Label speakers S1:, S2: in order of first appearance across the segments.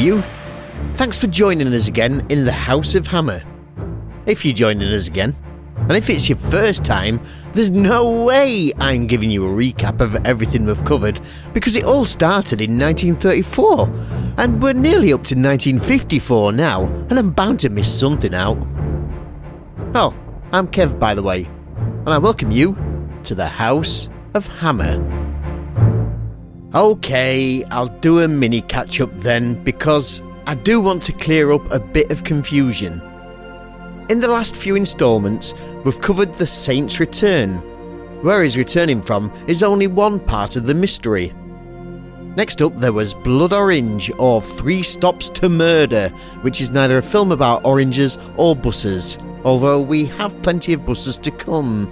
S1: you. Thanks for joining us again in the House of Hammer. If you're joining us again, and if it's your first time, there's no way I'm giving you a recap of everything we've covered, because it all started in 1934, and we're nearly up to 1954 now, and I'm bound to miss something out. Oh, I'm Kev, by the way, and I welcome you to the House of Hammer. Okay, I'll do a mini catch-up then, because I do want to clear up a bit of confusion. In the last few instalments, we've covered the Saint's return. Where he's returning from is only one part of the mystery. Next up there was Blood Orange, or 3 Stops to Murder, which is neither a film about oranges or buses, although we have plenty of buses to come.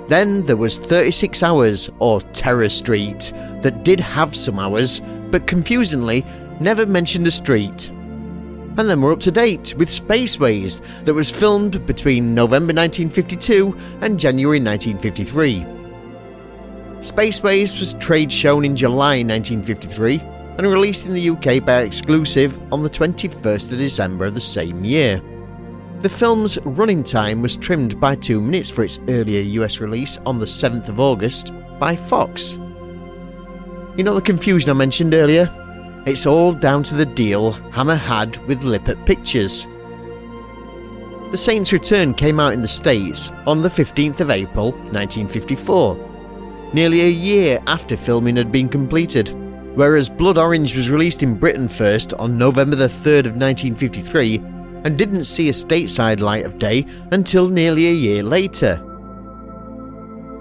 S1: Then there was 36 Hours, or Terror Street, that did have some hours, but confusingly never mentioned a street. And then we're up to date with Spaceways, that was filmed between November 1952 and January 1953. Spaceways was trade shown in July 1953 and released in the UK by exclusive on the 21st of December of the same year. The film's running time was trimmed by 2 minutes for its earlier US release on the 7th of August by Fox. You know the confusion I mentioned earlier? It's all down to the deal Hammer had with Lippert Pictures. The Saint's Return came out in the States on the 15th of April 1954, nearly a year after filming had been completed, whereas Blood Orange was released in Britain first on November the 3rd of 1953 and didn't see a stateside light of day until nearly a year later.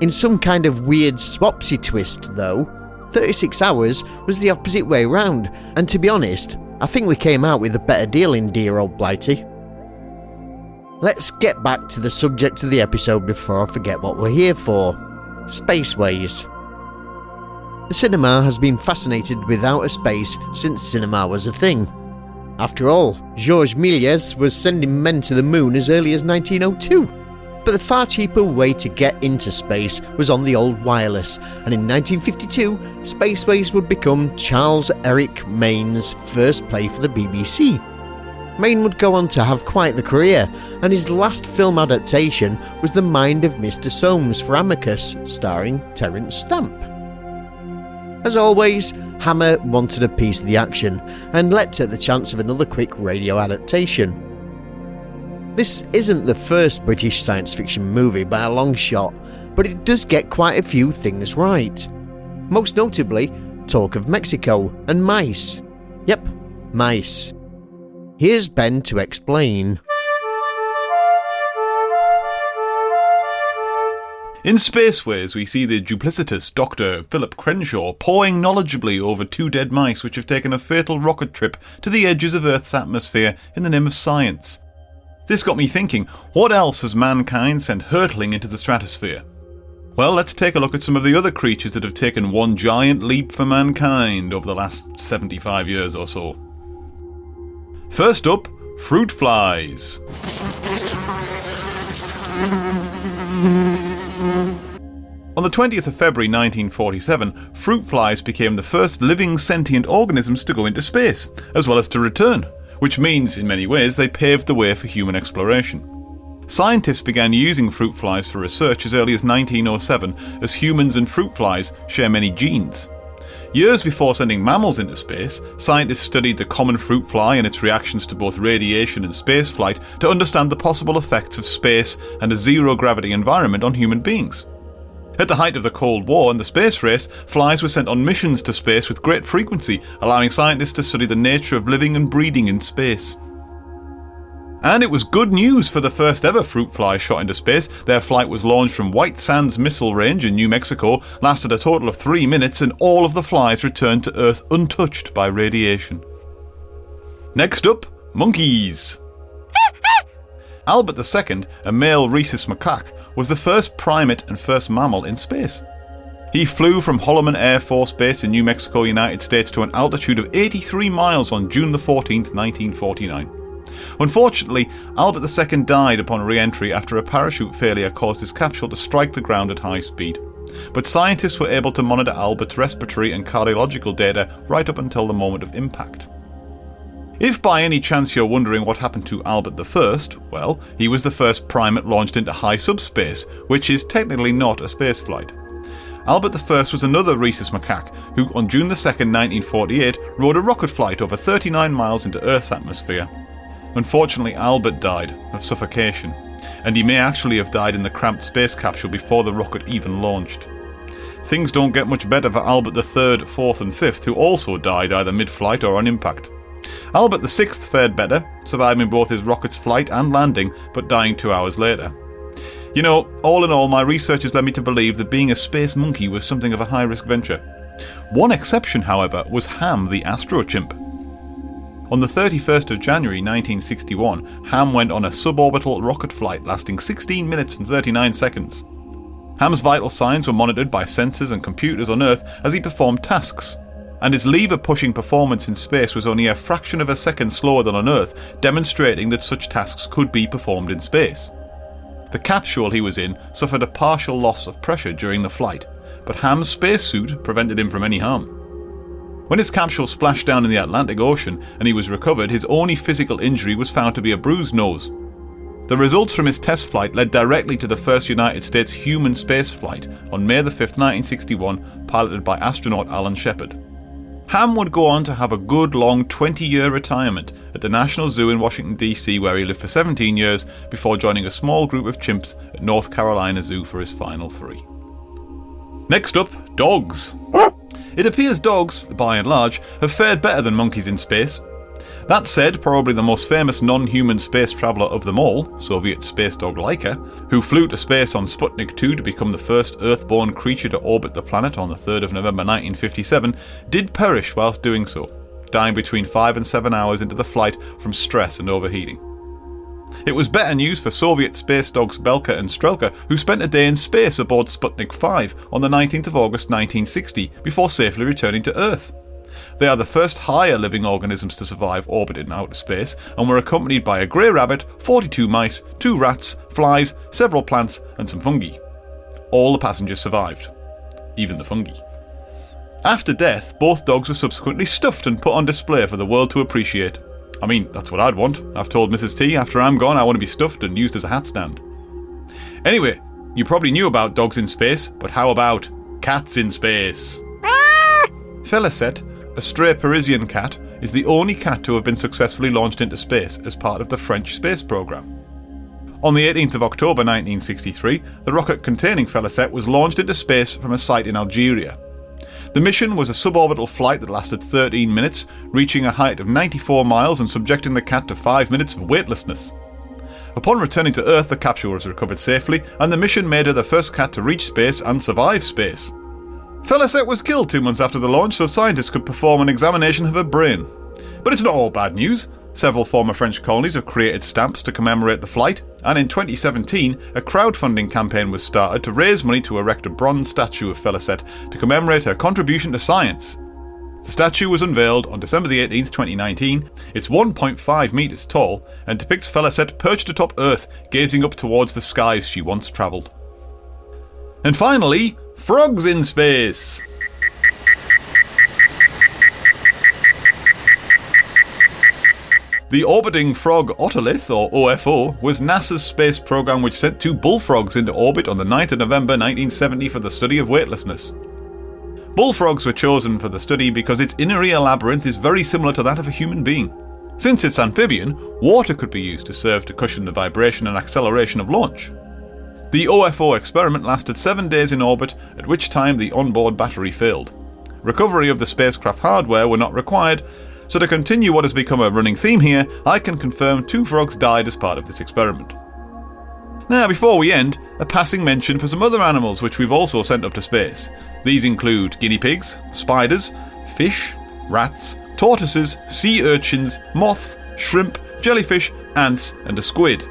S1: In some kind of weird swapsy twist though, 36 Hours was the opposite way round, and to be honest, I think we came out with a better deal in dear old Blighty. Let's get back to the subject of the episode before I forget what we're here for. Spaceways. The cinema has been fascinated with outer space since cinema was a thing. After all, Georges Méliès was sending men to the moon as early as 1902. But the far cheaper way to get into space was on the old wireless, and in 1952, Spaceways would become Charles Eric Mayne's first play for the BBC. Mayne would go on to have quite the career, and his last film adaptation was The Mind of Mr. Soames for Amicus, starring Terence Stamp. As always, Hammer wanted a piece of the action, and leapt at the chance of another quick radio adaptation. This isn't the first British science fiction movie by a long shot, but it does get quite a few things right. Most notably, talk of Mexico and mice. Yep, mice. Here's Ben to explain.
S2: In Spaceways, we see the duplicitous Dr. Philip Crenshaw pawing knowledgeably over 2 dead mice which have taken a fatal rocket trip to the edges of Earth's atmosphere in the name of science. This got me thinking, what else has mankind sent hurtling into the stratosphere? Well, let's take a look at some of the other creatures that have taken one giant leap for mankind over the last 75 years or so. First up, fruit flies. On the 20th of February 1947, fruit flies became the first living sentient organisms to go into space, as well as to return, which means, in many ways, they paved the way for human exploration. Scientists began using fruit flies for research as early as 1907, as humans and fruit flies share many genes. Years before sending mammals into space, scientists studied the common fruit fly and its reactions to both radiation and spaceflight to understand the possible effects of space and a zero-gravity environment on human beings. At the height of the Cold War and the space race, flies were sent on missions to space with great frequency, allowing scientists to study the nature of living and breeding in space. And it was good news for the first ever fruit fly shot into space. Their flight was launched from White Sands Missile Range in New Mexico, lasted a total of 3 minutes, and all of the flies returned to Earth untouched by radiation. Next up, monkeys. Albert II, a male rhesus macaque, was the first primate and first mammal in space. He flew from Holloman Air Force Base in New Mexico, United States to an altitude of 83 miles on June 14, 1949. Unfortunately, Albert II died upon re-entry after a parachute failure caused his capsule to strike the ground at high speed. But scientists were able to monitor Albert's respiratory and cardiological data right up until the moment of impact. If by any chance you're wondering what happened to Albert I, well, he was the first primate launched into high subspace, which is technically not a spaceflight. Albert I was another rhesus macaque who, on June 2, 1948, rode a rocket flight over 39 miles into Earth's atmosphere. Unfortunately, Albert died of suffocation, and he may actually have died in the cramped space capsule before the rocket even launched. Things don't get much better for Albert III, IV and V, who also died either mid-flight or on impact. Albert VI fared better, surviving both his rocket's flight and landing, but dying 2 hours later. You know, all in all, my research has led me to believe that being a space monkey was something of a high-risk venture. One exception, however, was Ham the astrochimp. On the 31st of January 1961, Ham went on a suborbital rocket flight lasting 16 minutes and 39 seconds. Ham's vital signs were monitored by sensors and computers on Earth as he performed tasks, and his lever-pushing performance in space was only a fraction of a second slower than on Earth, demonstrating that such tasks could be performed in space. The capsule he was in suffered a partial loss of pressure during the flight, but Ham's spacesuit prevented him from any harm. When his capsule splashed down in the Atlantic Ocean and he was recovered, his only physical injury was found to be a bruised nose. The results from his test flight led directly to the first United States human spaceflight on May 5, 1961, piloted by astronaut Alan Shepard. Ham would go on to have a good long 20-year retirement at the National Zoo in Washington, D.C., where he lived for 17 years before joining a small group of chimps at North Carolina Zoo for his final 3. Next up, dogs. It appears dogs, by and large, have fared better than monkeys in space. That said, probably the most famous non-human space traveller of them all, Soviet space dog Laika, who flew to space on Sputnik 2 to become the first Earth-born creature to orbit the planet on the 3rd of November 1957, did perish whilst doing so, dying between 5 and 7 hours into the flight from stress and overheating. It was better news for Soviet space dogs Belka and Strelka, who spent a day in space aboard Sputnik 5 on the 19th of August 1960 before safely returning to Earth. They are the first higher living organisms to survive orbit in outer space and were accompanied by a grey rabbit, 42 mice, 2 rats, flies, several plants and some fungi. All the passengers survived. Even the fungi. After death, both dogs were subsequently stuffed and put on display for the world to appreciate. I mean, that's what I'd want. I've told Mrs. T after I'm gone I want to be stuffed and used as a hat stand. Anyway, you probably knew about dogs in space, but how about cats in space? Felicet, a stray Parisian cat, is the only cat to have been successfully launched into space as part of the French space program. On the 18th of October 1963, the rocket containing Felicet was launched into space from a site in Algeria. The mission was a suborbital flight that lasted 13 minutes, reaching a height of 94 miles and subjecting the cat to 5 minutes of weightlessness. Upon returning to Earth, the capsule was recovered safely, and the mission made her the first cat to reach space and survive space. Felicet was killed 2 months after the launch so scientists could perform an examination of her brain. But it's not all bad news. Several former French colonies have created stamps to commemorate the flight, and in 2017 a crowdfunding campaign was started to raise money to erect a bronze statue of Felicet to commemorate her contribution to science. The statue was unveiled on December 18, 2019. It's 1.5 metres tall and depicts Felicet perched atop Earth, gazing up towards the skies she once travelled. And finally, frogs in space! The Orbiting Frog Otolith, or OFO, was NASA's space program which sent 2 bullfrogs into orbit on the 9th of November 1970 for the study of weightlessness. Bullfrogs were chosen for the study because its inner ear labyrinth is very similar to that of a human being. Since it's amphibian, water could be used to serve to cushion the vibration and acceleration of launch. The OFO experiment lasted 7 days in orbit, at which time the onboard battery failed. Recovery of the spacecraft hardware were not required, so to continue what has become a running theme here, I can confirm 2 frogs died as part of this experiment. Now, before we end, a passing mention for some other animals which we've also sent up to space. These include guinea pigs, spiders, fish, rats, tortoises, sea urchins, moths, shrimp, jellyfish, ants, and a squid.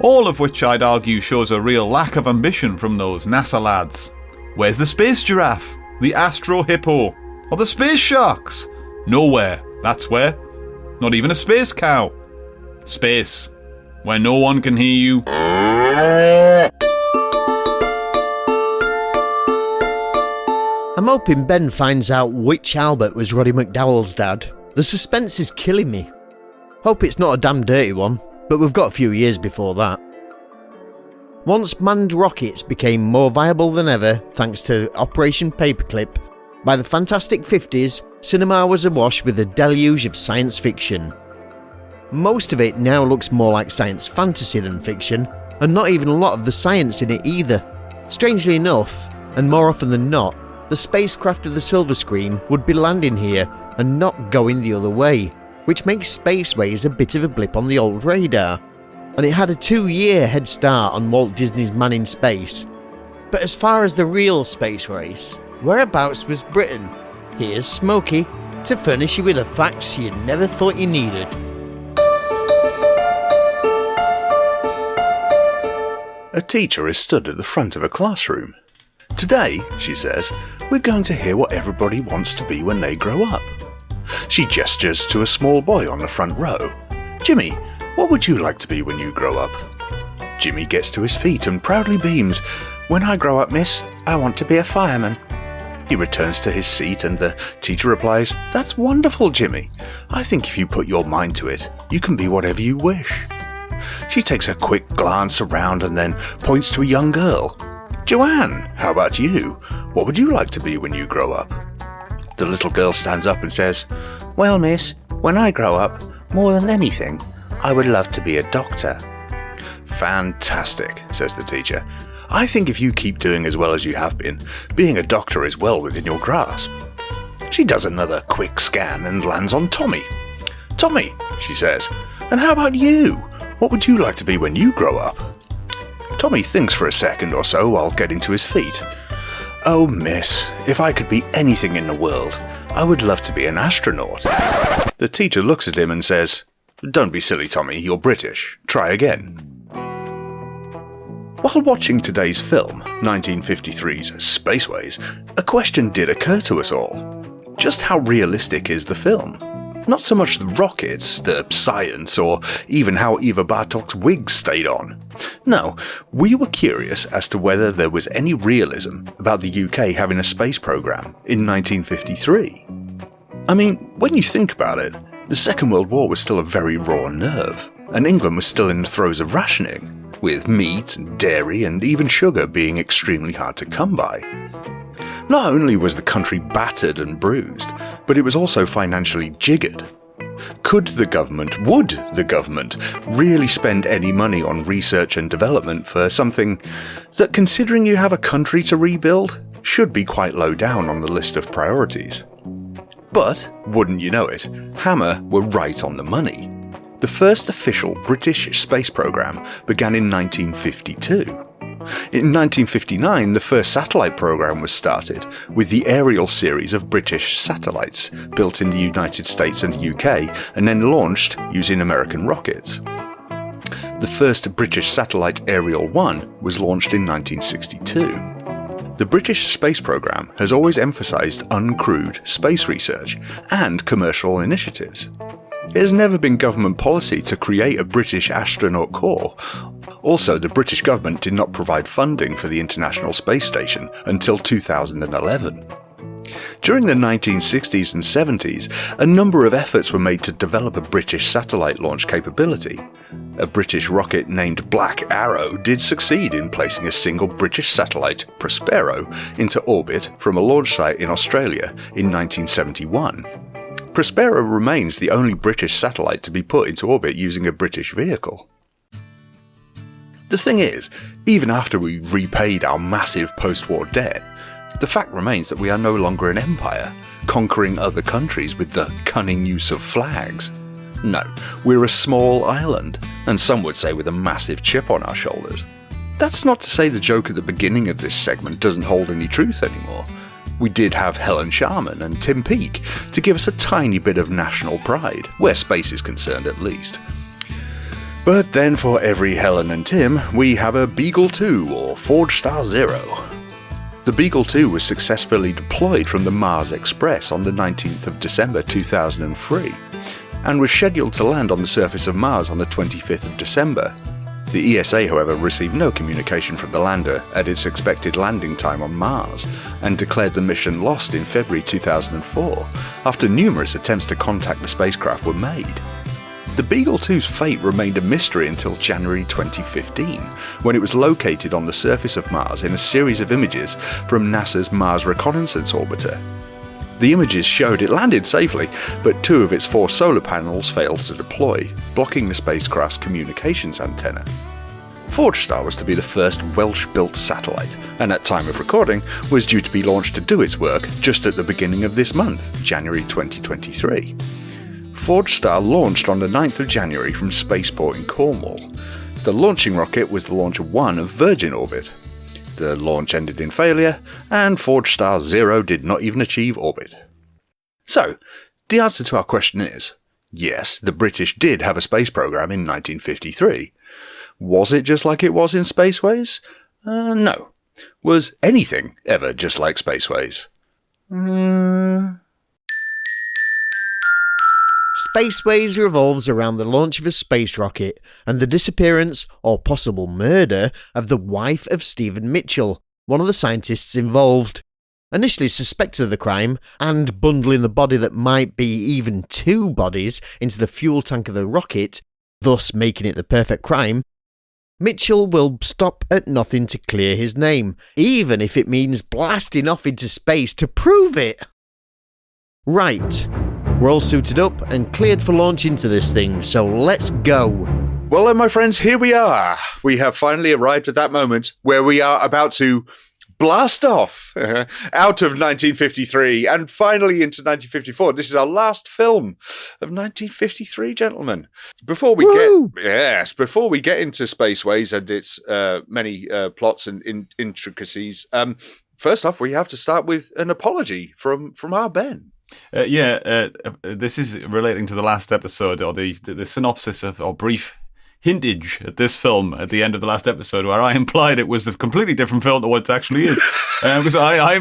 S2: All of which I'd argue shows a real lack of ambition from those NASA lads. Where's the space giraffe? The astro hippo? Or the space sharks? Nowhere. That's where. Not even a space cow. Space. Where no one can hear you.
S1: I'm hoping Ben finds out which Albert was Roddy McDowell's dad. The suspense is killing me. Hope it's not a damn dirty one, but we've got a few years before that. Once manned rockets became more viable than ever thanks to Operation Paperclip, by the fantastic 50s, cinema was awash with a deluge of science fiction. Most of it now looks more like science fantasy than fiction, and not even a lot of the science in it either. Strangely enough, and more often than not, the spacecraft of the silver screen would be landing here and not going the other way, which makes Spaceways a bit of a blip on the old radar. And it had a 2-year head start on Walt Disney's Man in Space. But as far as the real space race, whereabouts was Britain? Here's Smokey to furnish you with the facts you never thought you needed.
S3: A teacher is stood at the front of a classroom. Today, she says, we're going to hear what everybody wants to be when they grow up. She gestures to a small boy on the front row. Jimmy, what would you like to be when you grow up? Jimmy gets to his feet and proudly beams. When I grow up, miss, I want to be a fireman. He returns to his seat and the teacher replies, That's wonderful, Jimmy. I think if you put your mind to it, you can be whatever you wish. She takes a quick glance around and then points to a young girl. Joanne, how about you? What would you like to be when you grow up? The little girl stands up and says, Well, miss, when I grow up, more than anything, I would love to be a doctor. Fantastic, says the teacher. I think if you keep doing as well as you have been, being a doctor is well within your grasp. She does another quick scan and lands on Tommy. Tommy, she says, and how about you? What would you like to be when you grow up? Tommy thinks for a second or so while getting to his feet. Oh, miss, if I could be anything in the world, I would love to be an astronaut. The teacher looks at him and says, Don't be silly, Tommy, you're British. Try again. While watching today's film, 1953's Spaceways, a question did occur to us all. Just how realistic is the film? Not so much the rockets, the science, or even how Eva Bartok's wig stayed on. No, we were curious as to whether there was any realism about the UK having a space program in 1953. I mean, when you think about it, the Second World War was still a very raw nerve, and England was still in the throes of rationing, with meat, dairy, and even sugar being extremely hard to come by. Not only was the country battered and bruised, but it was also financially jiggered. Would the government really spend any money on research and development for something that, considering you have a country to rebuild, should be quite low down on the list of priorities? But, wouldn't you know it, Hammer were right on the money. The first official British space program began in 1952. In 1959, the first satellite program was started, with the aerial series of British satellites, built in the United States and the UK, and then launched using American rockets. The first British satellite Ariel 1 was launched in 1962. The British space program has always emphasised uncrewed space research and commercial initiatives. It has never been government policy to create a British astronaut corps. Also, the British government did not provide funding for the International Space Station until 2011. During the 1960s and 70s, a number of efforts were made to develop a British satellite launch capability. A British rocket named Black Arrow did succeed in placing a single British satellite, Prospero, into orbit from a launch site in Australia in 1971. Prospero remains the only British satellite to be put into orbit using a British vehicle. The thing is, even after we repaid our massive post-war debt, the fact remains that we are no longer an empire, conquering other countries with the cunning use of flags. No, we're a small island, and some would say with a massive chip on our shoulders. That's not to say the joke at the beginning of this segment doesn't hold any truth anymore. We did have Helen Sharman and Tim Peake to give us a tiny bit of national pride, where space is concerned at least. But then for every Helen and Tim, we have a Beagle 2 or Forge Star 0. The Beagle 2 was successfully deployed from the Mars Express on the 19th of December 2003, and was scheduled to land on the surface of Mars on the 25th of December. The ESA, however, received no communication from the lander at its expected landing time on Mars, and declared the mission lost in February 2004, after numerous attempts to contact the spacecraft were made. The Beagle 2's fate remained a mystery until January 2015, when it was located on the surface of Mars in a series of images from NASA's Mars Reconnaissance Orbiter. The images showed it landed safely, but 2 of its 4 solar panels failed to deploy, blocking the spacecraft's communications antenna. Forgestar was to be the first Welsh-built satellite, and at time of recording was due to be launched to do its work just at the beginning of this month, January 2023. Forgestar launched on the 9th of January from Spaceport in Cornwall. The launching rocket was the launch 1 of Virgin orbit. The launch ended in failure, and Forgestar 0 did not even achieve orbit. So, the answer to our question is, yes, the British did have a space program in 1953. Was it just like it was in Spaceways? No. Was anything ever just like Spaceways?
S1: Spaceways revolves around the launch of a space rocket and the disappearance, or possible murder, of the wife of Stephen Mitchell, one of the scientists involved. Initially suspected of the crime, and bundling the body that might be even 2 bodies into the fuel tank of the rocket, thus making it the perfect crime, Mitchell will stop at nothing to clear his name, even if it means blasting off into space to prove it. Right. We're all suited up and cleared for launch into this thing, so let's go.
S3: Well then, my friends, here we are. We have finally arrived at that moment where we are about to blast off out of 1953 and finally into 1954. This is our last film of 1953, gentlemen. Before we get into Spaceways and its many plots and intricacies, first off, we have to start with an apology from our Ben.
S2: This is relating to the last episode, or the synopsis of, or brief hintage at this film at the end of the last episode, where I implied it was a completely different film to what it actually is. Because I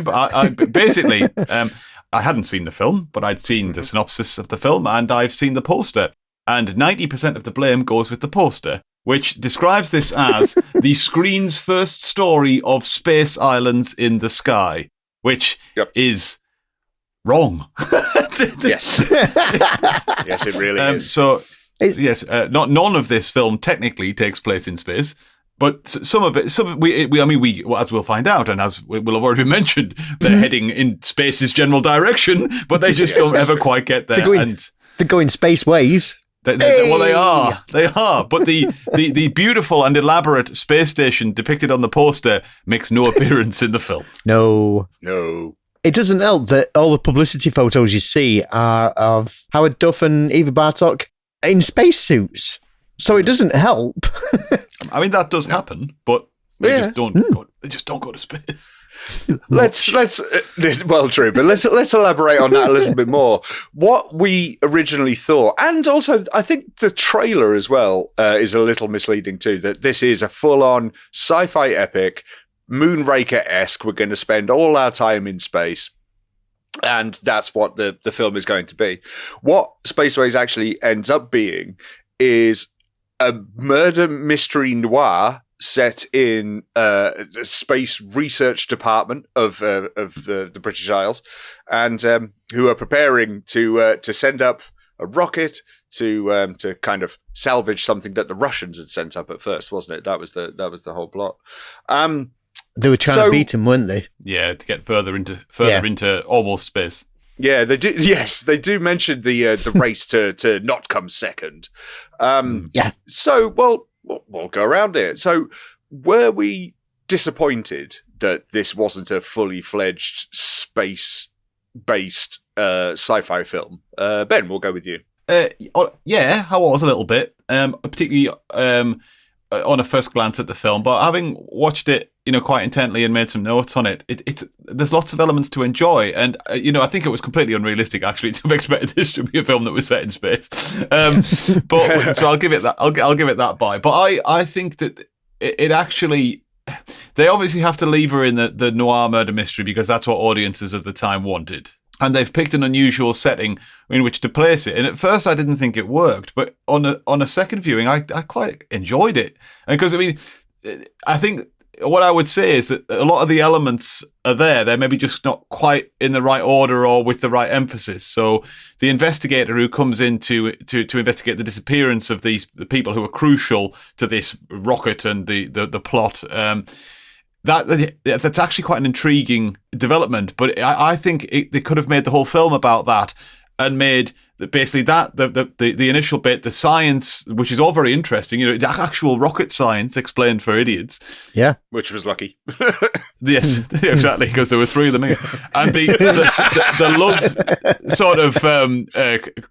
S2: basically, I hadn't seen the film, but I'd seen the synopsis of the film, and I've seen the poster. And 90% of the blame goes with the poster, which describes this as the screen's first story of space islands in the sky, which is wrong.
S3: Yes. Yes, it really is.
S2: None of this film technically takes place in space, but some of it, we as we'll find out, and as will have already been mentioned, they're heading in space's general direction, but they just don't ever quite get there.
S1: They're going spaceways.
S2: Well, they are. But the beautiful and elaborate space station depicted on the poster makes no appearance in the film.
S1: No. It doesn't help that all the publicity photos you see are of Howard Duff and Eva Bartok in spacesuits. So it doesn't help.
S2: I mean, that does happen, but they just don't. They just don't go to space.
S3: Let's true, but let's elaborate on that a little bit more. What we originally thought, and also I think the trailer as well is a little misleading too. That this is a full-on sci-fi epic, Moonraker-esque. We're going to spend all our time in space. And that's what the film is going to be. What Spaceways actually ends up being is a murder mystery noir set in the space research department of the British Isles, and who are preparing to send up a rocket to kind of salvage something that the Russians had sent up at first, wasn't it? That was the whole plot.
S1: They were trying to beat him, weren't they?
S2: Yeah, to get further into almost space.
S3: Yeah, they do. Yes, they do mention the race to not come second. So, we'll go around it. So, were we disappointed that this wasn't a fully fledged space-based sci-fi film? Ben, we'll go with you.
S2: Yeah, I was a little bit, particularly on a first glance at the film, but having watched it, quite intently and made some notes on it, there's lots of elements to enjoy, and I think it was completely unrealistic actually to have expected this to be a film that was set in space. But so I'll give it that. I'll give it that by. But I think that it actually, they obviously have to lever in the noir murder mystery because that's what audiences of the time wanted. And they've picked an unusual setting in which to place it. And at first, I didn't think it worked, but on a second viewing, I quite enjoyed it. And because I think what I would say is that a lot of the elements are there. They're maybe just not quite in the right order or with the right emphasis. So the investigator who comes in to investigate the disappearance of the people who are crucial to this rocket and the plot, that's actually quite an intriguing development. But I think they could have made the whole film about that and made basically that the initial bit, the science, which is all very interesting, the actual rocket science explained for idiots.
S1: Yeah,
S3: which was lucky.
S2: Yes, exactly, because there were three of them here. And the love sort of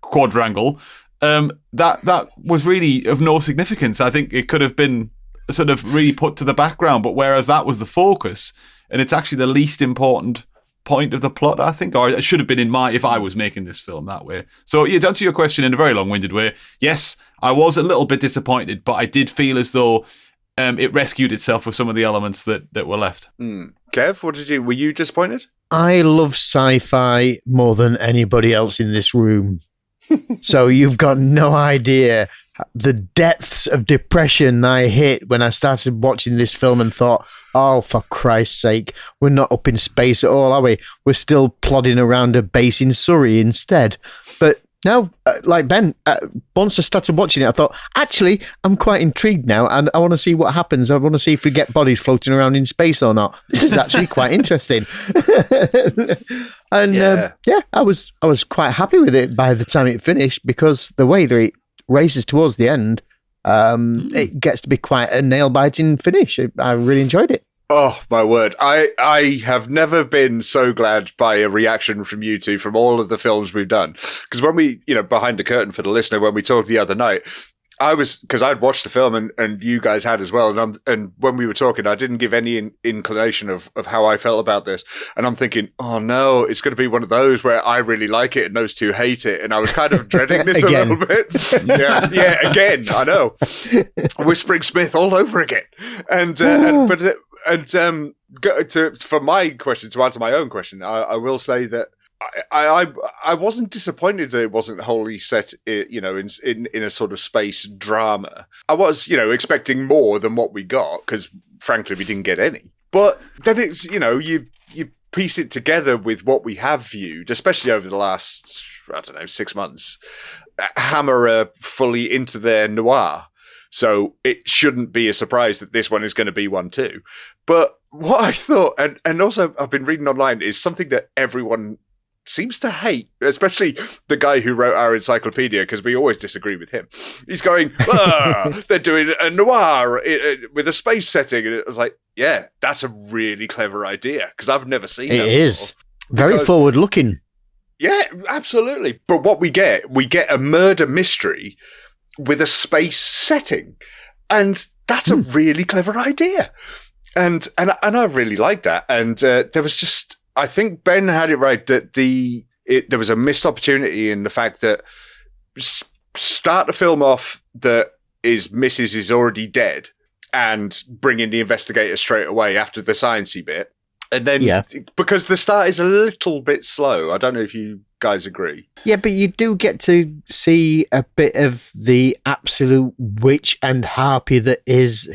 S2: quadrangle, that was really of no significance. I think it could have been sort of really put to the background, but whereas that was the focus, and it's actually the least important point of the plot, I think, or it should have been if I was making this film that way. So yeah, to answer your question in a very long-winded way, yes, I was a little bit disappointed, but I did feel as though it rescued itself with some of the elements that were left.
S3: Kev, were you disappointed?
S1: I love sci-fi more than anybody else in this room. So you've got no idea the depths of depression I hit when I started watching this film and thought, oh, for Christ's sake, we're not up in space at all, are we? We're still plodding around a base in Surrey instead. But now, like Ben, once I started watching it, I thought, actually, I'm quite intrigued now, and I want to see what happens. I want to see if we get bodies floating around in space or not. This is actually quite interesting. And I was quite happy with it by the time it finished, because the way that it races towards the end, it gets to be quite a nail-biting finish. I really enjoyed it.
S3: Oh, my word. I have never been so glad by a reaction from you two from all of the films we've done. Because when we, behind the curtain for the listener, when we talked the other night, because I'd watched the film and you guys had as well. And when we were talking, I didn't give any inclination of how I felt about this. And I'm thinking, oh no, it's going to be one of those where I really like it and those two hate it. And I was kind of dreading this a little bit. Yeah, again, I know. Whispering Smith all over again. For my question, to answer my own question, I will say that I wasn't disappointed that it wasn't wholly set, in a sort of space drama. I was, expecting more than what we got, because frankly we didn't get any. But then it's, you piece it together with what we have viewed, especially over the last, 6 months. Hammer are fully into their noir. So it shouldn't be a surprise that this one is going to be one too. But what I thought, and also I've been reading online, is something that everyone seems to hate, especially the guy who wrote our encyclopedia, because we always disagree with him. He's going, they're doing a noir with a space setting. And it was like, yeah, that's a really clever idea, because I've never seen it. It
S1: is. Very forward looking.
S3: Yeah, absolutely. But what we get a murder mystery with a space setting. And that's a really clever idea. And I really like that. And there was just, I think Ben had it right that there was a missed opportunity in the fact that start the film off that Mrs. is already dead and bring in the investigator straight away after the sciencey bit. And then, because the start is a little bit slow. I don't know if you guys agree. Yeah,
S1: but you do get to see a bit of the absolute witch and harpy that is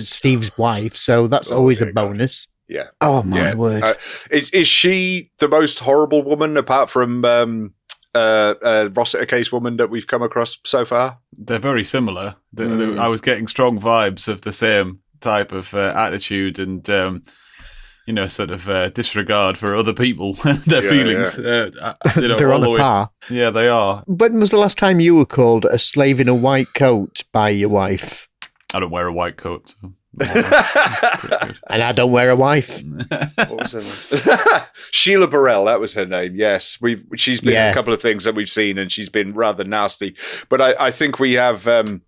S1: Steve's wife. So that's always a bonus.
S3: Yeah.
S1: Oh, my word.
S3: Is she the most horrible woman apart from Rossiter Case woman that we've come across so far?
S2: They're very similar. I was getting strong vibes of the same type of attitude and, sort of disregard for other people, their feelings.
S1: Yeah. They're on a par.
S2: Yeah, they are.
S1: When was the last time you were called a slave in a white coat by your wife?
S2: I don't wear a white coat, so...
S1: And I don't wear a wife.
S3: What was her name? Sheila Burrell, that was her name. Yes, she's been in a couple of things that we've seen, and she's been rather nasty. But I think we have a new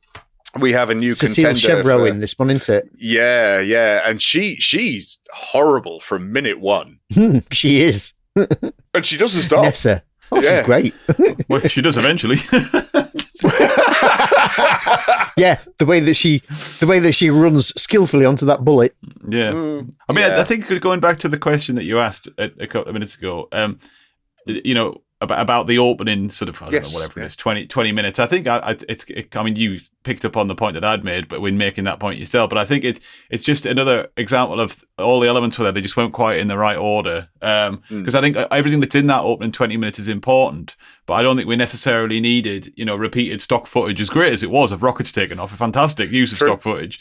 S1: Cecile
S3: contender.
S1: Chevreau in this one, isn't it?
S3: Yeah, and she's horrible from minute one.
S1: She is,
S3: and she doesn't stop.
S1: Nessa. Oh, she's great.
S2: Well, she does eventually.
S1: Yeah, the way that she runs skillfully onto that bullet.
S2: Yeah, I mean, I think going back to the question that you asked a couple of minutes ago, about the opening sort of, I don't
S3: Yes,
S2: know, whatever
S3: yeah.
S2: it is, 20 minutes. I think I mean, you picked up on the point that I'd made, but when making that point yourself, but I think it's just another example of all the elements were there. They just weren't quite in the right order. Because I think everything that's in that opening 20 minutes is important, but I don't think we necessarily needed, repeated stock footage, as great as it was, of rockets taking off. A fantastic use of stock footage.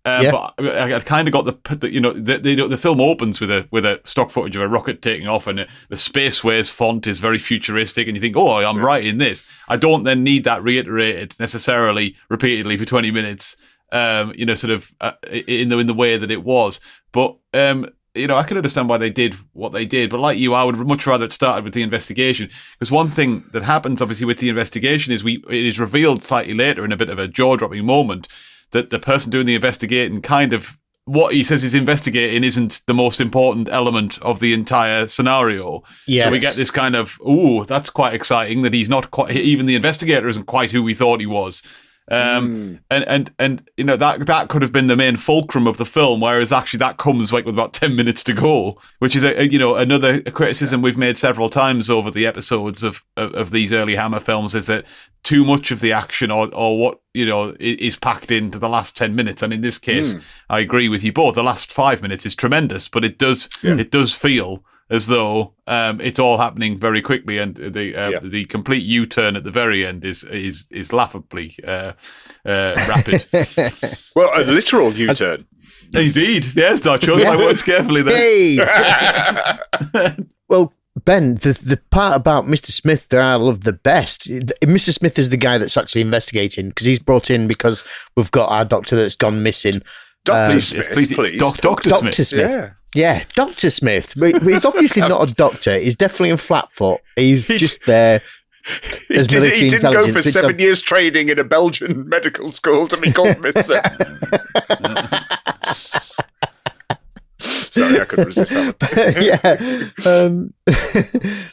S2: But I kind of got the film opens with a stock footage of a rocket taking off, and the Spaceways font is very futuristic, and you think, oh, I'm right in this. I don't then need that reiterated necessarily repeatedly for 20 minutes, in the way that it was. But I can understand why they did what they did. But like you, I would much rather it started with the investigation, because one thing that happens obviously with the investigation is it is revealed slightly later in a bit of a jaw-dropping moment that the person doing the investigating, kind of what he says he's investigating isn't the most important element of the entire scenario.
S1: Yeah.
S2: So we get this kind of, ooh, that's quite exciting, that he's not quite, even the investigator isn't quite who we thought he was. And that could have been the main fulcrum of the film, whereas actually that comes with about 10 minutes to go, which is another criticism we've made several times over the episodes of these early Hammer films, is that too much of the action or what is packed into the last 10 minutes. And in this case, I agree with you both. The last 5 minutes is tremendous, but it does feel as though it's all happening very quickly, and the complete U-turn at the very end is laughably rapid.
S3: Well, a literal U-turn.
S2: Indeed, yes. I chose my words carefully there.
S1: Hey! Well, Ben, the part about Mr. Smith that I love the best, Mr. Smith is the guy that's actually investigating, because he's brought in because we've got our doctor that's gone missing.
S3: Dr. Smith, please.
S2: Dr. Smith.
S1: Yeah, Dr. Smith. But he's obviously not a doctor. He's definitely a flatfoot. He's just there as military
S3: he didn't
S1: intelligence.
S3: go for 7 years training in a Belgian medical school to be called Mr. Sorry, I couldn't resist that.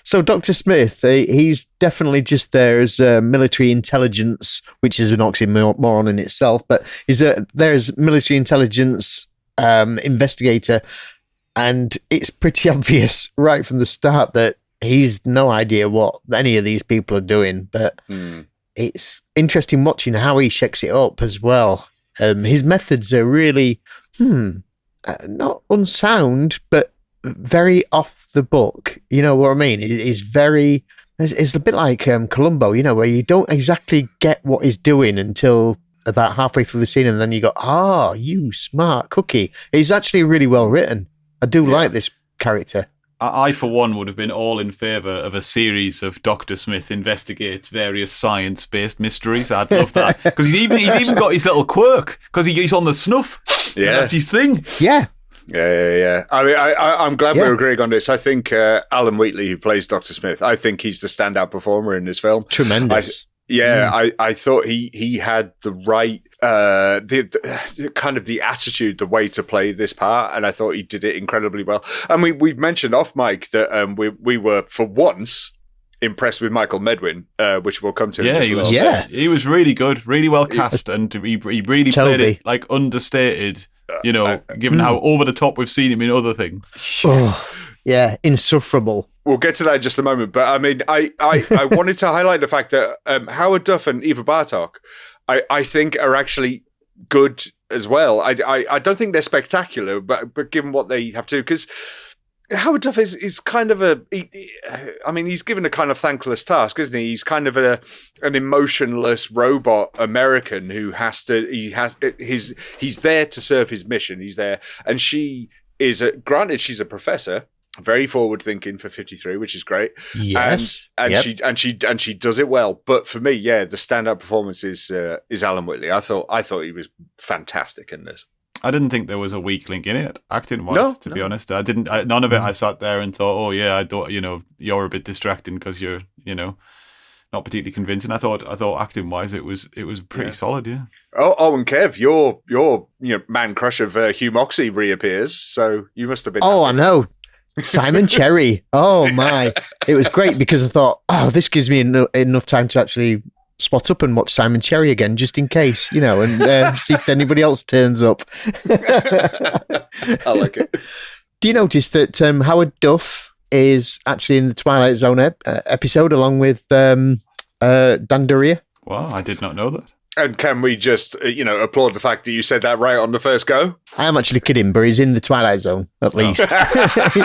S1: So Dr. Smith, he's definitely just there as military intelligence, which is an oxymoron in itself, but he's there's military intelligence investigator, and it's pretty obvious right from the start that he's no idea what any of these people are doing, but it's interesting watching how he shakes it up as well. His methods are really not unsound, but very off the book. You know what I mean? It's a bit like Columbo, where you don't exactly get what he's doing until about halfway through the scene, and then you go, you smart cookie. It's actually really well written. I do like this character.
S2: I, for one, would have been all in favour of a series of Dr. Smith investigates various science-based mysteries. I'd love that, because he's even got his little quirk, because he's on the snuff. Yeah, that's his thing.
S1: Yeah.
S3: I mean, I'm glad we're agreeing on this. I think Alan Wheatley, who plays Dr. Smith, I think he's the standout performer in this film.
S1: Tremendous.
S3: I thought he had the right the kind of the attitude, the way to play this part, and I thought he did it incredibly well. And we've mentioned off mic that we were for once impressed with Michael Medwin, which we'll come to.
S2: Yeah, he was really good, really well cast, and he really played it like understated. Given how over the top we've seen him in other things.
S1: Yeah, insufferable.
S3: We'll get to that in just a moment, but I mean, I wanted to highlight the fact that Howard Duff and Eva Bartok, I think, are actually good as well. I don't think they're spectacular, but given what they have to do, because Howard Duff is kind of he's given a kind of thankless task, isn't he? He's kind of an emotionless robot American who he's there to serve his mission. He's there, and she is granted she's a professor, very forward thinking for 53, which is great.
S1: Yes,
S3: and she does it well. But for me, the standout performance is Alan Whitley. I thought he was fantastic in this.
S2: I didn't think there was a weak link in it, acting-wise, to be honest. I didn't. None of it. I sat there and thought, oh yeah, I thought you're a bit distracting because you're not particularly convincing. I thought acting-wise it was pretty solid. Yeah.
S3: Oh, and Kev, your man crush of Hugh Moxey reappears, so you must have been.
S1: Oh,
S3: happy.
S1: I know. Simon Cherry. Oh my! It was great because I thought, this gives me enough time to actually spot up and watch Simon Cherry again, just in case, and see if anybody else turns up.
S3: I like it.
S1: Do you notice that Howard Duff is actually in the Twilight Zone episode along with Dandaria.
S2: Wow, I did not know that.
S3: And can we just, applaud the fact that you said that right on the first go?
S1: I am actually kidding, but he's in the Twilight Zone, at least.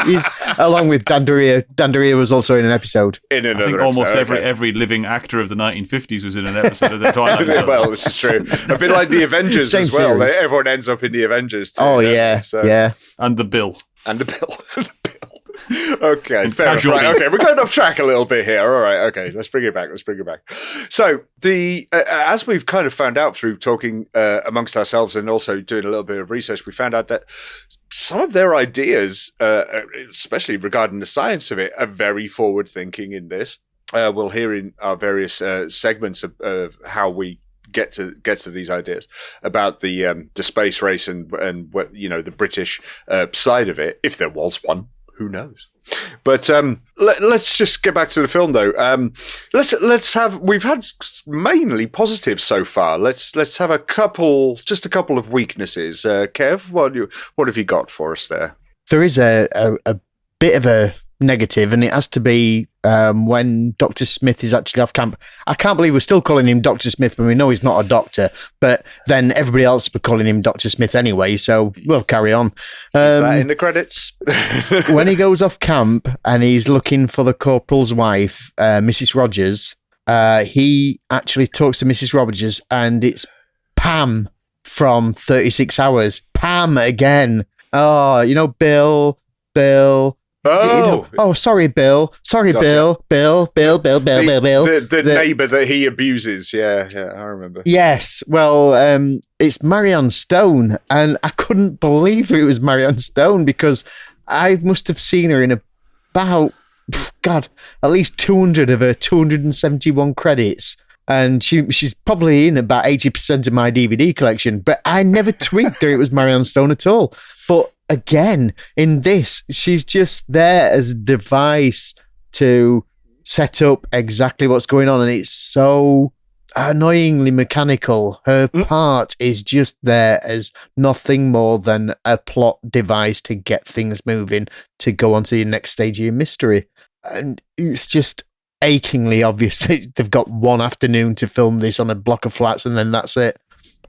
S1: He's along with Dandaria. Dandaria was also in an episode.
S2: I think almost every living actor of the 1950s was in an episode of the Twilight Zone.
S3: Well, this is true. A bit like the Avengers as well. Everyone ends up in the Avengers too.
S1: Oh, yeah.
S3: Yeah.
S2: And the Bill.
S3: Okay, fair enough. Right, okay, we're going off track a little bit here. All right, okay, let's bring it back. So as we've kind of found out through talking amongst ourselves and also doing a little bit of research, we found out that some of their ideas, especially regarding the science of it, are very forward thinking in this. We'll hear in our various segments of how we get to these ideas about the space race and what, the British side of it, if there was one. Who knows? But let's just get back to the film, though. We've had mainly positives so far. Let's have a couple of weaknesses. Kev, what have you got for us there?
S1: There is a bit of a negative, and it has to be when Dr. Smith is actually off camp. I can't believe we're still calling him Dr. Smith when we know he's not a doctor, but then everybody else will be calling him Dr. Smith anyway, so we'll carry on.
S3: Is that in the credits?
S1: When he goes off camp and he's looking for the corporal's wife, Mrs. Rogers, he actually talks to Mrs. Rogers, and it's Pam from 36 Hours. Pam again. Oh, Bill. Sorry, Bill. Sorry, gotcha. Bill.
S3: The neighbour that he abuses. Yeah, I remember.
S1: Yes. Well, it's Marianne Stone, and I couldn't believe it was Marianne Stone because I must have seen her in about, at least 200 of her 271 credits. And she's probably in about 80% of my DVD collection, but I never twigged her it was Marianne Stone at all. But again, in this, she's just there as a device to set up exactly what's going on, and it's so annoyingly mechanical. Her part is just there as nothing more than a plot device to get things moving, to go on to the next stage of your mystery. And it's just achingly obvious that they've got one afternoon to film this on a block of flats, and then that's it.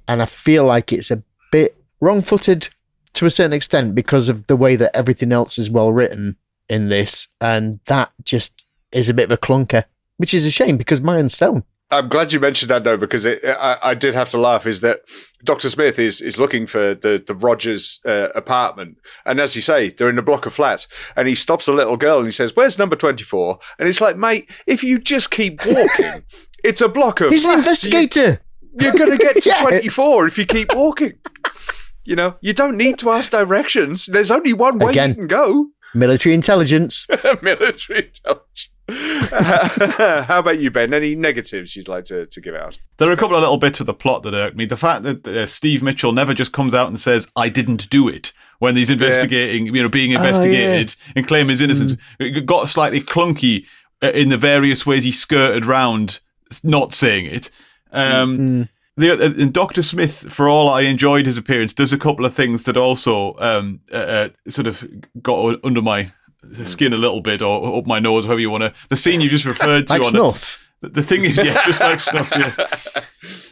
S1: And I feel like it's a bit wrong-footed to a certain extent because of the way that everything else is well written in this, and that just is a bit of a clunker, which is a shame because Marianne Stone.
S3: I'm glad you mentioned that, though, because I did have to laugh, is that Dr. Smith is looking for the Rogers apartment, and as you say, they're in a block of flats, and he stops a little girl and he says, "Where's number 24?" And it's like, mate, if you just keep walking, it's a block of flats.
S1: He's an investigator.
S3: You're going to get to 24 if you keep walking. You don't need to ask directions. There's only one way you can go.
S1: Military intelligence.
S3: Military intelligence. How about you, Ben? Any negatives you'd like to give out?
S2: There are a couple of little bits of the plot that irked me. The fact that Steve Mitchell never just comes out and says, "I didn't do it," when he's investigating, being investigated and claim his innocence. It got slightly clunky in the various ways he skirted round not saying it. And Dr. Smith, for all I enjoyed his appearance, does a couple of things that also sort of got under my skin a little bit, or up my nose, however you want to. The scene you just referred to
S1: like
S2: on
S1: snuff.
S2: The thing is, just like snuff. Yeah.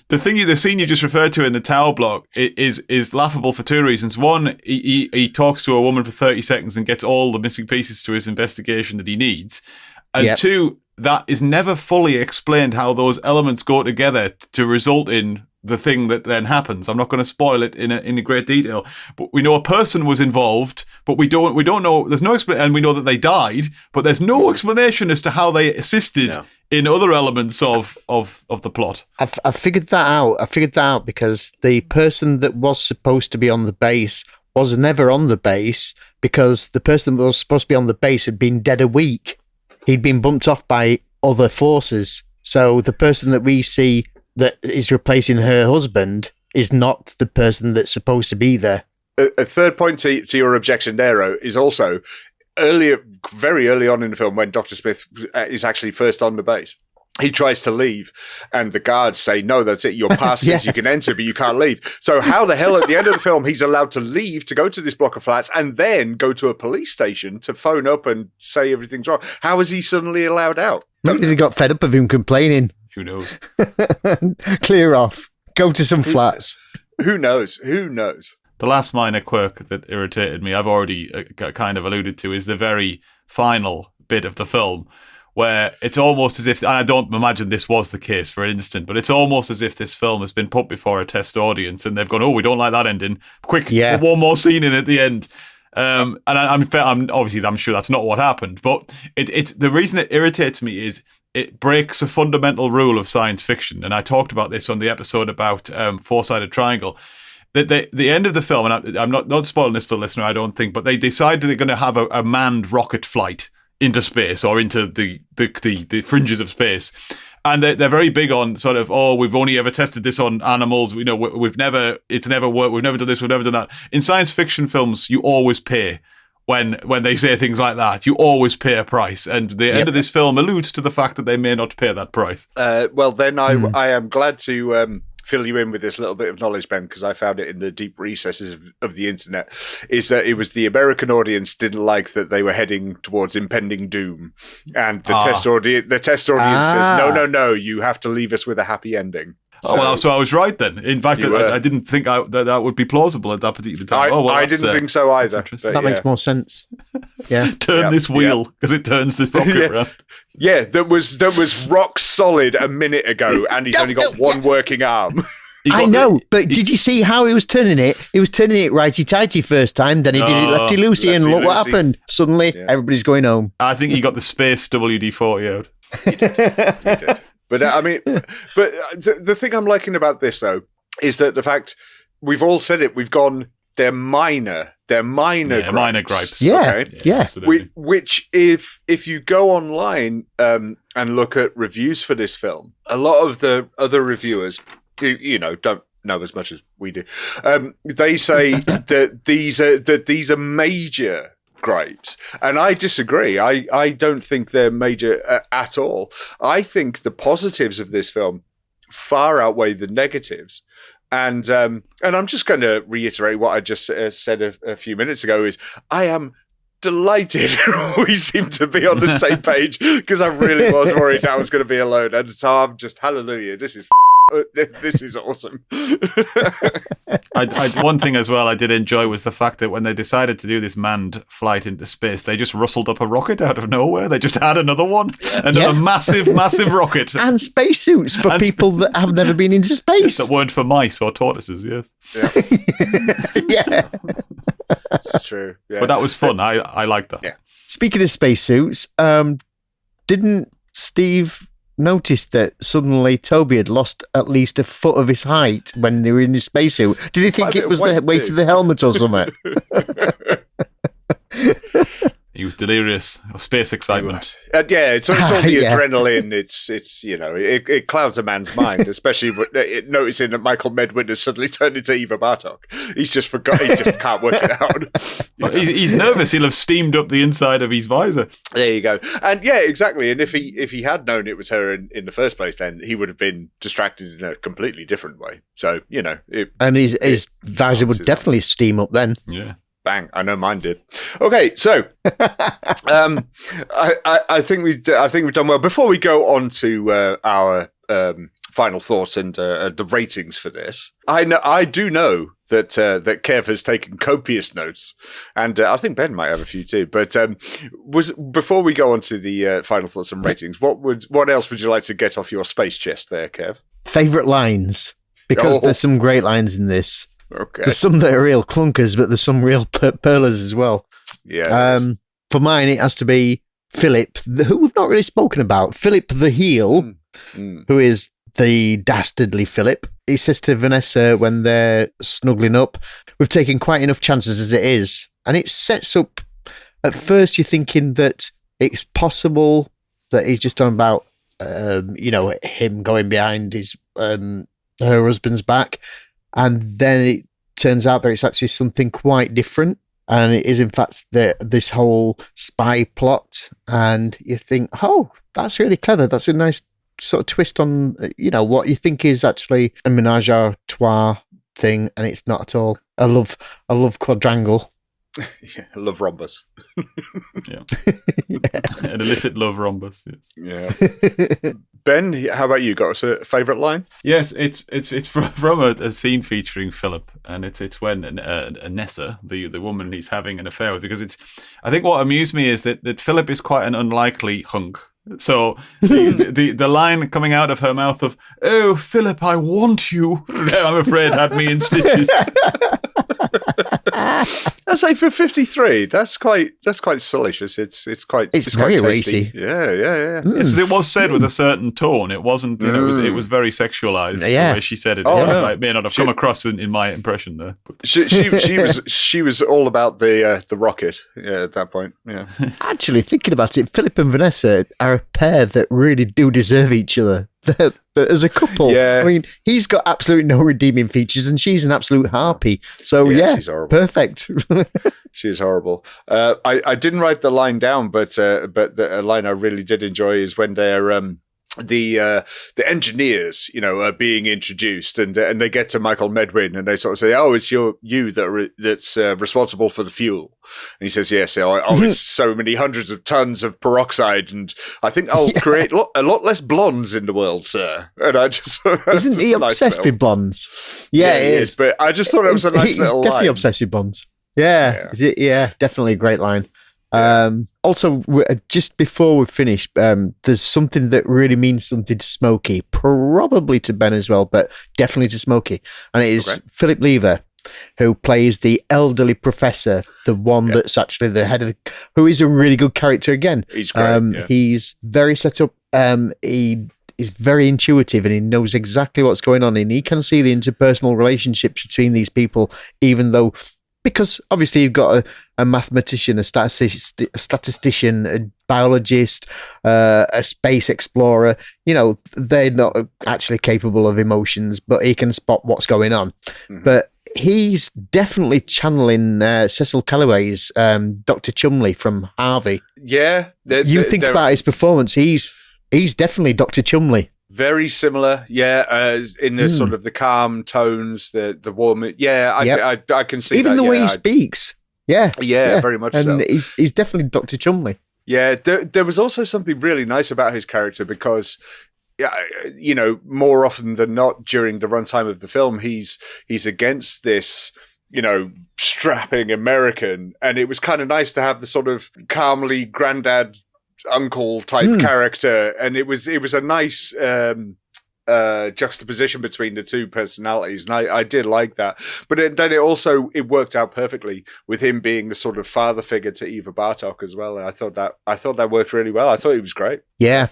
S2: The scene you just referred to in the tower block is laughable for two reasons. One, he talks to a woman for 30 seconds and gets all the missing pieces to his investigation that he needs, and two, that is never fully explained how those elements go together to result in the thing that then happens. I'm not going to spoil it in a great detail, but we know a person was involved, but we don't know. There's no explanation, and we know that they died, but there's no explanation as to how they assisted in other elements of the plot.
S1: I figured that out. I figured that out because the person that was supposed to be on the base was never on the base because the person that was supposed to be on the base had been dead a week. He'd been bumped off by other forces. So the person that we see that is replacing her husband is not the person that's supposed to be there.
S3: A third point to your objection there is also very early on in the film when Dr. Smith is actually first on the base. he tries to leave, and the guards say, "No, that's it. Your pass says you can enter, but you can't leave." So how the hell at the end of the film he's allowed to leave to go to this block of flats and then go to a police station to phone up and say everything's wrong? How is he suddenly allowed out?
S1: Maybe they got fed up of him complaining.
S2: Who knows?
S1: Clear off. Go to some flats.
S3: Who knows? Who knows?
S2: The last minor quirk that irritated me, I've already kind of alluded to, is the very final bit of the film, where it's almost as if, and I don't imagine this was the case for an instant, but it's almost as if this film has been put before a test audience and they've gone, "Oh, we don't like that ending. Quick, put one more scene in at the end." And I'm obviously, I'm sure that's not what happened, but it's the reason it irritates me is it breaks a fundamental rule of science fiction. And I talked about this on the episode about Four-Sided Triangle. The end of the film, and I'm not spoiling this for the listener, I don't think, but they decided they're going to have a manned rocket flight into space or into the fringes of space, and they're very big on sort of, "Oh, we've only ever tested this on animals. We've never, it's never worked. We've never done this. We've never done that." In science fiction films, you always pay when they say things like that. You always pay a price, and the end of this film alludes to the fact that they may not pay that price.
S3: Well, then I am glad to fill you in with this little bit of knowledge, Ben, because I found it in the deep recesses of the internet, is that it was the American audience didn't like that they were heading towards impending doom. And the test audience says, no, you have to leave us with a happy ending.
S2: So I was right then. In fact, I didn't think that would be plausible at that particular time.
S3: I didn't think so either.
S1: That makes more sense. Yeah.
S2: Turn this wheel, because it turns this rocket around.
S3: Yeah, that was rock solid a minute ago, and he's only got one working arm.
S1: I know, but did you see how he was turning it? He was turning it righty-tighty first time, then he did it lefty-loosey, and look what happened. Suddenly, everybody's going home.
S2: I think he got the space WD-40 out.
S3: He did. But the thing I'm liking about this, though, is that the fact, we've all said it, we've gone, they're minor gripes.
S1: Yeah,
S3: okay?
S1: yeah.
S3: Which, if you go online and look at reviews for this film, a lot of the other reviewers, who, don't know as much as we do, they say that these are major gripes, and I disagree. I don't think they're major at all. I think the positives of this film far outweigh the negatives. And I'm just going to reiterate what I just said a few minutes ago, is I am delighted we seem to be on the same page, because I really was worried I was going to be alone. And so I'm just, hallelujah, this is awesome.
S2: One thing as well I did enjoy was the fact that when they decided to do this manned flight into space, they just rustled up a rocket out of nowhere. They just had another one, another massive rocket,
S1: and spacesuits for people that have never been into space.
S2: That weren't for mice or tortoises. Yes.
S1: Yeah.
S3: It's true. Yeah.
S2: But that was fun. I liked that.
S3: Yeah.
S1: Speaking of spacesuits, didn't Steve notice that suddenly Toby had lost at least a foot of his height when they were in his spacesuit? Did he think it was the weight of the helmet or something?
S2: He was delirious of space excitement.
S3: It's all the adrenaline. It's it clouds a man's mind, especially noticing that Michael Medwin has suddenly turned into Eva Bartok. He's just forgot. He just can't work it out.
S2: He's nervous. He'll have steamed up the inside of his visor.
S3: There you go. And yeah, exactly. And if he had known it was her in the first place, then he would have been distracted in a completely different way. So
S1: and his visor would definitely steam up then.
S2: Yeah.
S3: Bang! I know mine did. Okay, so I think we've done well. Before we go on to our final thoughts and the ratings for this, I do know that Kev has taken copious notes, and I think Ben might have a few too. But before we go on to the final thoughts and ratings, what else would you like to get off your space chest there, Kev?
S1: Favorite lines, because there's some great lines in this.
S3: Okay.
S1: There's some that are real clunkers, but there's some real pearlers as well.
S3: Yeah.
S1: For mine, it has to be Philip, who we've not really spoken about. Philip the heel, who is the dastardly Philip. He says to Vanessa when they're snuggling up, "We've taken quite enough chances as it is." And it sets up, at first you're thinking that it's possible that he's just talking about, him going behind his her husband's back. And then it turns out that it's actually something quite different. And it is, in fact, this whole spy plot. And you think, oh, that's really clever. That's a nice sort of twist on, what you think is actually a menage a trois thing, and it's not at all. I love quadrangle.
S3: Yeah, I love rhombus.
S2: Yeah. An illicit love rhombus. Yes.
S3: Yeah. Ben, how about you? Got a favourite line?
S2: Yes, it's from a scene featuring Philip, and it's when Nessa, the woman he's having an affair with, because I think what amused me is that Philip is quite an unlikely hunk. So the line coming out of her mouth of "Oh, Philip, I want you," I'm afraid had me in stitches.
S3: I say for 53, that's quite salacious. It's
S1: very
S3: quite tasty.
S1: racy.
S3: Yeah.
S2: It was said with a certain tone. It wasn't, it was very sexualized.
S1: Yeah.
S2: The way she said it.
S3: Oh, no.
S2: It may not have come across in my impression there. But.
S3: She was all about the rocket. Yeah, at that point. Yeah.
S1: Actually, thinking about it, Philip and Vanessa are a pair that really do deserve each other. As a couple,
S3: Yeah.
S1: I mean, he's got absolutely no redeeming features, and she's an absolute harpy. So
S3: she's horrible.
S1: Perfect.
S3: She is horrible. I didn't write the line down, but a line I really did enjoy is when they're the engineers, are being introduced, and they get to Michael Medwin, and they sort of say, "Oh, it's you that's responsible for the fuel." And he says, "Yes, it's so many hundreds of tons of peroxide, and I think I'll create a lot less blondes in the world, sir." And I just
S1: isn't he obsessed with blondes? Yeah,
S3: he is. But I just thought it was a nice little line.
S1: He's definitely obsessed with blondes. Yeah, definitely a great line. Also, just before we finish, there's something that really means something to Smokey, probably to Ben as well, but definitely to Smokey. And it is Philip Lever, who plays the elderly professor, the one that's actually the head of who is a really good character again.
S3: He's great.
S1: He's very set up. He is very intuitive, and he knows exactly what's going on, and he can see the interpersonal relationships between these people, even though... Because obviously you've got a mathematician, a statistician, a biologist, a space explorer. They're not actually capable of emotions, but he can spot what's going on. Mm-hmm. But he's definitely channeling Cecil Calloway's Dr. Chumley from Harvey.
S3: Yeah.
S1: You think about his performance, he's definitely Dr. Chumley.
S3: Very similar, in the sort of the calm tones, the warm. Yeah, I can see
S1: even
S3: that.
S1: The way he speaks. Yeah,
S3: very much
S1: and
S3: so.
S1: And he's definitely Dr. Chumley.
S3: Yeah, there was also something really nice about his character because, more often than not during the runtime of the film, he's against this, strapping American, and it was kind of nice to have the sort of calmly granddad uncle type character, and it was a nice juxtaposition between the two personalities, and I did like that. But then it worked out perfectly with him being the sort of father figure to Eva Bartok as well. And I thought that worked really well. I thought he was great.
S1: Yeah.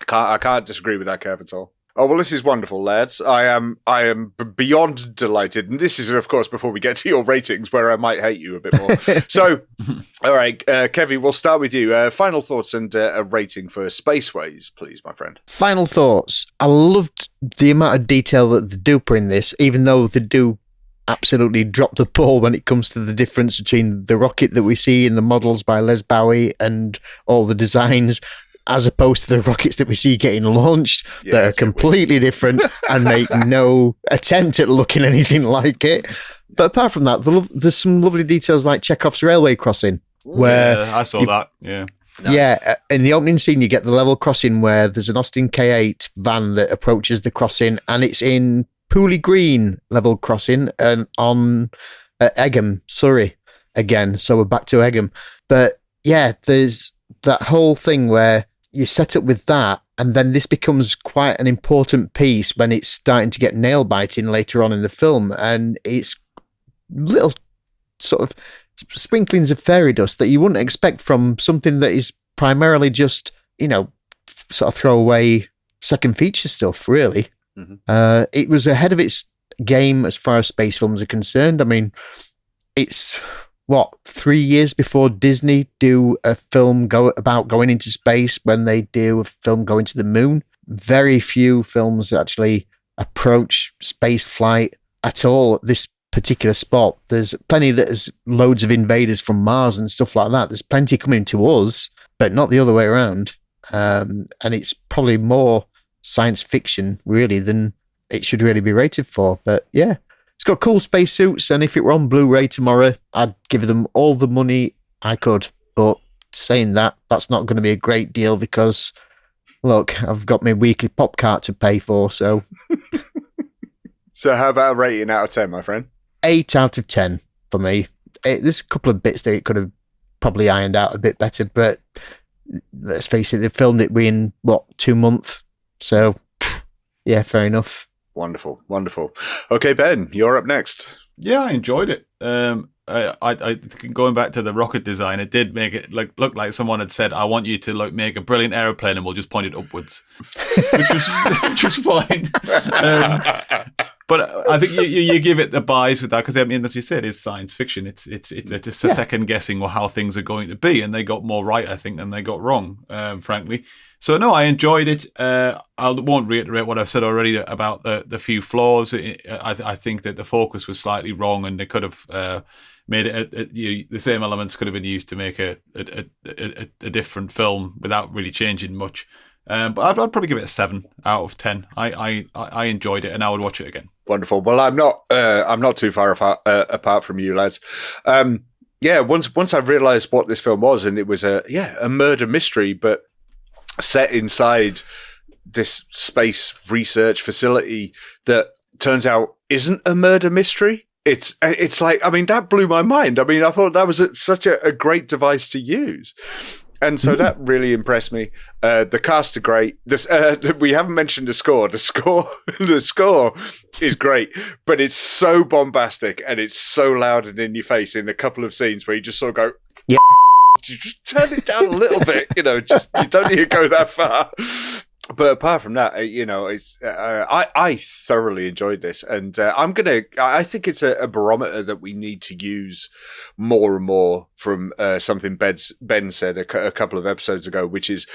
S3: I can't disagree with that, Kev, at all. Oh, well, this is wonderful, lads. I am beyond delighted. And this is, of course, before we get to your ratings, where I might hate you a bit more. So, all right, Kevy, we'll start with you. Final thoughts and a rating for Spaceways, please, my friend.
S1: Final thoughts. I loved the amount of detail that they do put in this, even though they do absolutely drop the ball when it comes to the difference between the rocket that we see in the models by Les Bowie and all the designs, as opposed to the rockets that we see getting launched that are completely different and make no attempt at looking anything like it. But apart from that, there's some lovely details like Chekhov's railway crossing. Where
S2: I saw that, yeah.
S3: Nice.
S1: Yeah, in the opening scene, you get the level crossing where there's an Austin K8 van that approaches the crossing, and it's in Pooley Green level crossing and on Egham, Surrey again. So we're back to Egham. But yeah, there's that whole thing where you set up with that, and then this becomes quite an important piece when it's starting to get nail biting later on in the film, and it's little sort of sprinklings of fairy dust that you wouldn't expect from something that is primarily just, sort of throwaway second feature stuff, really. Mm-hmm. It was ahead of its game as far as space films are concerned. I mean, it's 3 years before Disney do a film about going into space when they do a film going to the moon. Very few films actually approach space flight at all at this particular spot. There's plenty that has loads of invaders from Mars and stuff like that. There's plenty coming to us, but not the other way around. And it's probably more science fiction, really, than it should really be rated for. But yeah, it's got cool spacesuits, and if it were on Blu-ray tomorrow, I'd give them all the money I could. But saying that, that's not going to be a great deal because, look, I've got my weekly pop cart to pay for, so...
S3: So how about a rating out of 10, my friend?
S1: 8 out of 10 for me. There's a couple of bits that it could have probably ironed out a bit better, but let's face it, they filmed it within, 2 months? So, yeah, fair enough.
S3: Wonderful, wonderful. Okay, Ben, you're up next.
S2: Yeah, I enjoyed it. I going back to the rocket design, it did make it look like someone had said, "I want you to make a brilliant aeroplane, and we'll just point it upwards," which was fine. But I think you give it the bias with that because, I mean, as you said, it's science fiction. It's just a second guessing how things are going to be, and they got more right, I think, than they got wrong, frankly. So no, I enjoyed it. I won't reiterate what I've said already about the few flaws. I think that the focus was slightly wrong, and they could have made it. The same elements could have been used to make a different film without really changing much. But I'd probably give it a 7 out of 10. I enjoyed it, and I would watch it again.
S3: Wonderful. Well, I'm not too far apart from you lads. Once I realised what this film was, and it was a murder mystery, but set inside this space research facility that turns out isn't a murder mystery. It's like, I mean, that blew my mind. I mean, I thought that was such a great device to use. And so that really impressed me. The cast are great. We haven't mentioned the score. The score is great, but it's so bombastic and it's so loud and in your face in a couple of scenes where you just sort of go,
S1: "Yeah."
S3: You just turn it down a little bit. You don't need to go that far. But apart from that, it's I thoroughly enjoyed this, and I think it's a barometer that we need to use more and more from something Ben said a couple of episodes ago, which is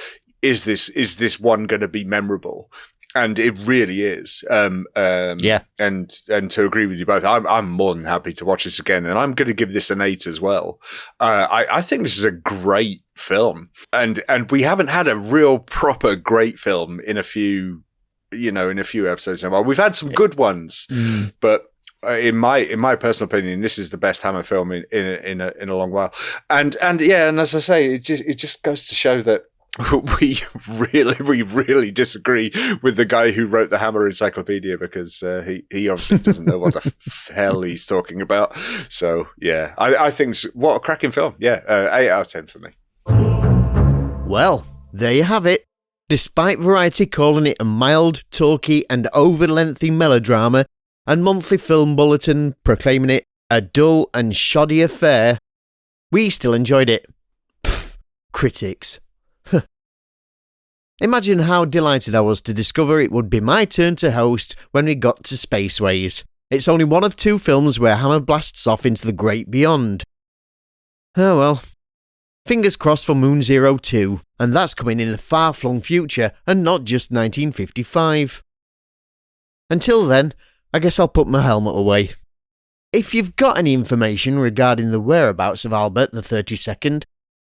S3: this one going to be memorable? And it really is. And to agree with you both, I'm more than happy to watch this again, and I'm going to give this an 8 as well. I think this is a great film, and we haven't had a real proper great film in a few episodes now. We've had some good ones, but in my personal opinion, this is the best Hammer film in a long while. And as I say, it just goes to show that we really disagree with the guy who wrote the Hammer Encyclopedia, because he obviously doesn't know what the hell he's talking about. So yeah, I think what a cracking film. 8 out of 10 for me.
S1: Well, there you have it. Despite Variety calling it a mild, talky and over-lengthy melodrama, and Monthly Film Bulletin proclaiming it a dull and shoddy affair, we still enjoyed it. Pfft, critics. Imagine how delighted I was to discover it would be my turn to host when we got to Spaceways. It's only one of 2 films where Hammer blasts off into the great beyond. Oh well. Fingers crossed for Moon Zero 2, and that's coming in the far-flung future and not just 1955. Until then, I guess I'll put my helmet away. If you've got any information regarding the whereabouts of Albert the 32nd,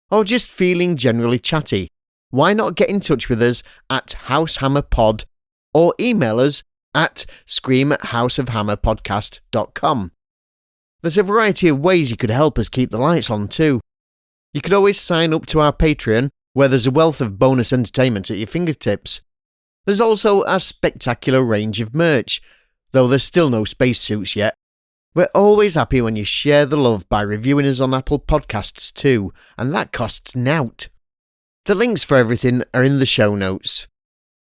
S1: or just feeling generally chatty, why not get in touch with us at househammerpod or email us at scream@houseofhammerpodcast.com. There's a variety of ways you could help us keep the lights on too. You could always sign up to our Patreon, where there's a wealth of bonus entertainment at your fingertips. There's also a spectacular range of merch, though there's still no spacesuits yet. We're always happy when you share the love by reviewing us on Apple Podcasts too, and that costs nout. The links for everything are in the show notes.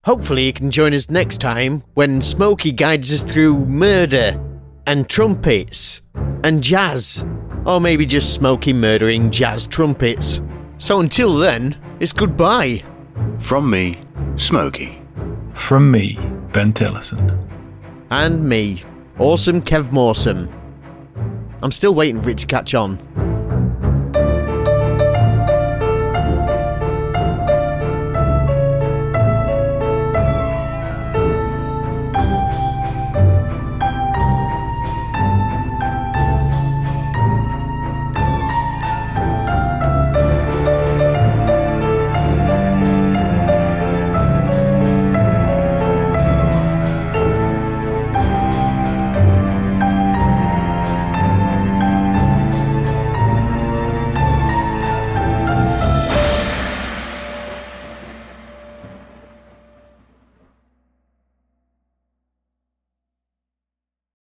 S1: Hopefully you can join us next time when Smokey guides us through murder and trumpets and jazz. Or maybe just Smokey murdering jazz trumpets. So until then, it's goodbye.
S3: From me, Smokey.
S2: From me, Ben Tillison.
S1: And me, Awesome Kev Moore. I'm still waiting for it to catch on.